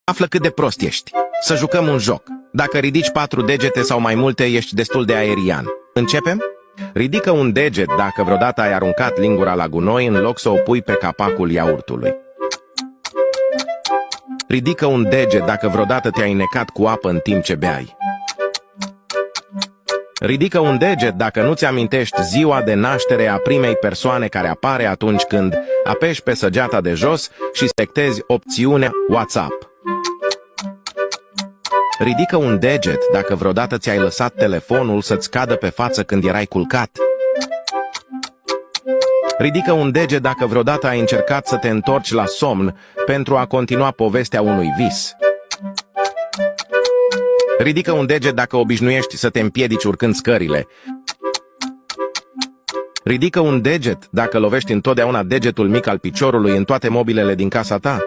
Află cât de prost ești. Să jucăm un joc. Dacă ridici 4 degete sau mai multe, ești destul de aerian. Începem? Ridică un deget dacă vreodată ai aruncat lingura la gunoi în loc să o pui pe capacul iaurtului. Ridică un deget dacă vreodată te-ai necat cu apă în timp ce beai. Ridică un deget dacă nu-ți amintești ziua de naștere a primei persoane care apare atunci când apeși pe săgeata de jos și selectezi opțiunea WhatsApp. Ridică un deget dacă vreodată ți-ai lăsat telefonul să-ți cadă pe față când erai culcat. Ridică un deget dacă vreodată ai încercat să te întorci la somn pentru a continua povestea unui vis. Ridică un deget dacă obișnuiești să te împiedici urcând scările. Ridică un deget dacă lovești întotdeauna degetul mic al piciorului în toate mobilele din casa ta.